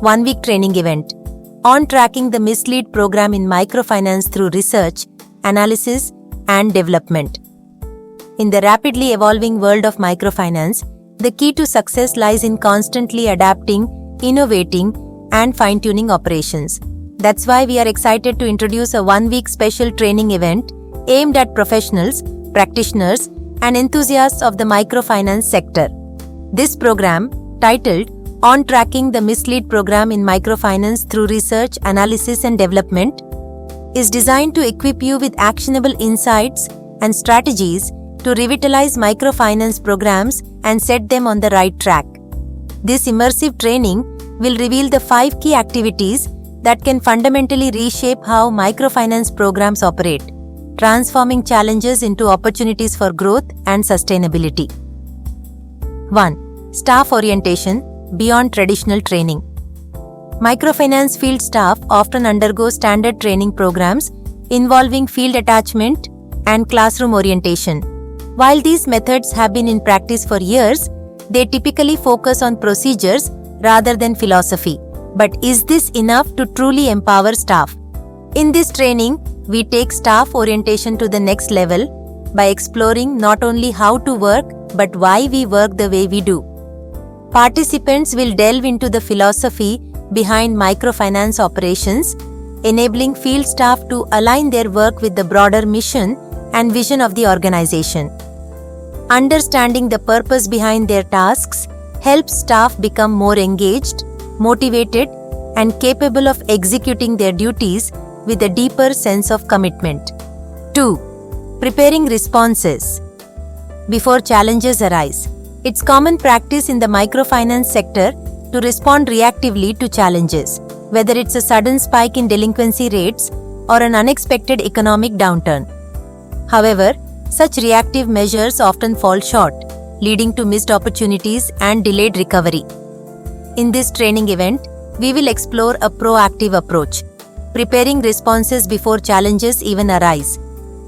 1-week training event on tracking the mislead program in microfinance through research, analysis, and development. In the rapidly evolving world of microfinance, the key to success lies in constantly adapting, innovating, and fine-tuning operations. That's why we are excited to introduce a 1-week special training event aimed at professionals, practitioners, and enthusiasts of the microfinance sector. This program, titled On Tracking the Mislead Program in Microfinance Through Research, Analysis, and Development, is designed to equip you with actionable insights and strategies to revitalize microfinance programs and set them on the right track. This immersive training will reveal the 5 key activities that can fundamentally reshape how microfinance programs operate, transforming challenges into opportunities for growth and sustainability. 1. Staff orientation beyond traditional training. Microfinance field staff often undergo standard training programs involving field attachment and classroom orientation. While these methods have been in practice for years, they typically focus on procedures rather than philosophy. But is this enough to truly empower staff? In this training, we take staff orientation to the next level by exploring not only how to work but why we work the way we do. Participants will delve into the philosophy behind microfinance operations, enabling field staff to align their work with the broader mission and vision of the organization. Understanding the purpose behind their tasks helps staff become more engaged, motivated, and capable of executing their duties with a deeper sense of commitment. 2. Preparing responses before challenges arise. It's common practice in the microfinance sector to respond reactively to challenges, whether it's a sudden spike in delinquency rates or an unexpected economic downturn. However, such reactive measures often fall short, leading to missed opportunities and delayed recovery. In this training event, we will explore a proactive approach, preparing responses before challenges even arise.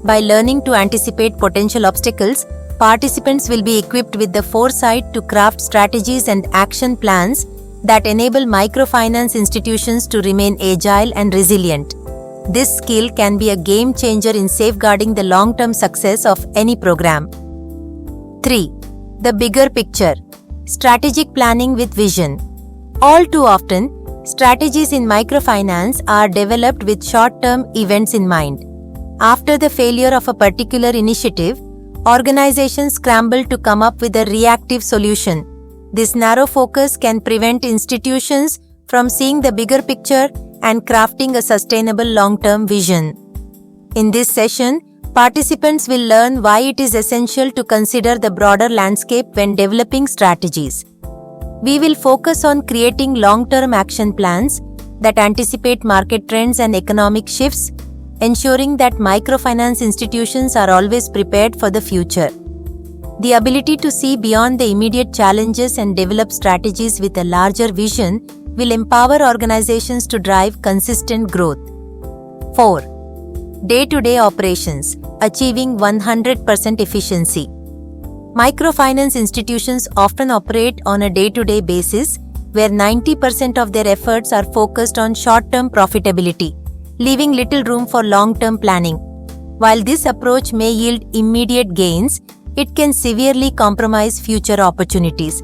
By learning to anticipate potential obstacles, participants will be equipped with the foresight to craft strategies and action plans that enable microfinance institutions to remain agile and resilient. This skill can be a game changer in safeguarding the long-term success of any program. 3. The bigger picture. Strategic planning with vision. All too often, strategies in microfinance are developed with short-term events in mind. After the failure of a particular initiative, organizations scramble to come up with a reactive solution. This narrow focus can prevent institutions from seeing the bigger picture and crafting a sustainable long-term vision. In this session, participants will learn why it is essential to consider the broader landscape when developing strategies. We will focus on creating long-term action plans that anticipate market trends and economic shifts, ensuring that microfinance institutions are always prepared for the future. The ability to see beyond the immediate challenges and develop strategies with a larger vision will empower organizations to drive consistent growth. 4. Day-to-day operations, achieving 100% efficiency. Microfinance institutions often operate on a day-to-day basis where 90% of their efforts are focused on short-term profitability, leaving little room for long-term planning. While this approach may yield immediate gains, it can severely compromise future opportunities.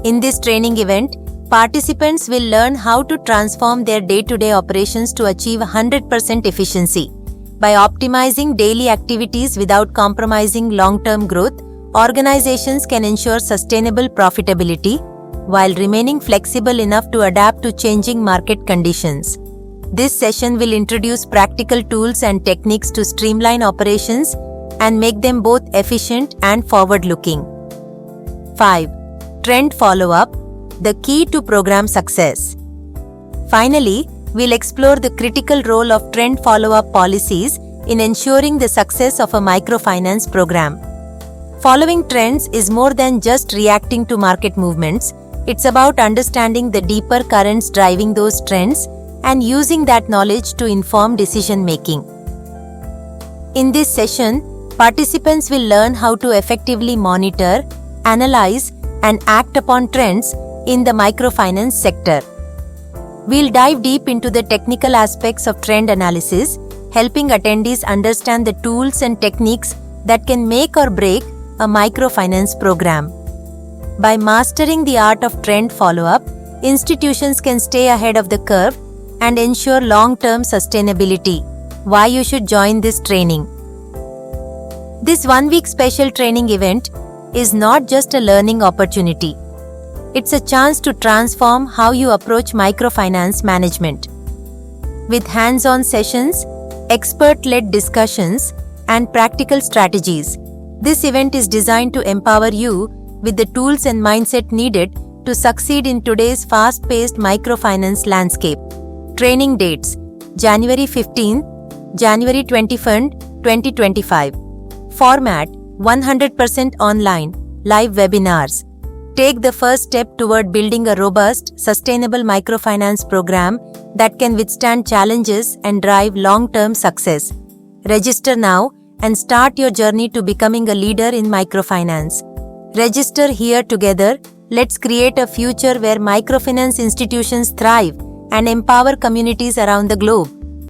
In this training event, participants will learn how to transform their day-to-day operations to achieve 100% efficiency. By optimizing daily activities without compromising long-term growth, organizations can ensure sustainable profitability while remaining flexible enough to adapt to changing market conditions. This session will introduce practical tools and techniques to streamline operations and make them both efficient and forward-looking. 5. Trend follow-up, the key to program success. Finally, we'll explore the critical role of trend follow-up policies in ensuring the success of a microfinance program. Following trends is more than just reacting to market movements. It's about understanding the deeper currents driving those trends and using that knowledge to inform decision-making. In this session, participants will learn how to effectively monitor, analyze, and act upon trends in the microfinance sector. We'll dive deep into the technical aspects of trend analysis, helping attendees understand the tools and techniques that can make or break a microfinance program. By mastering the art of trend follow-up, institutions can stay ahead of the curve and ensure long-term sustainability. Why you should join this training? This one-week special training event is not just a learning opportunity. It's a chance to transform how you approach microfinance management. With hands-on sessions, expert-led discussions, and practical strategies, this event is designed to empower you with the tools and mindset needed to succeed in today's fast-paced microfinance landscape. Training dates: January 15, January 21, 2025. Format: 100% online, live webinars. Take the first step toward building a robust, sustainable microfinance program that can withstand challenges and drive long-term success. Register now and start your journey to becoming a leader in microfinance. Register here together. Let's create a future where microfinance institutions thrive and empower communities around the globe.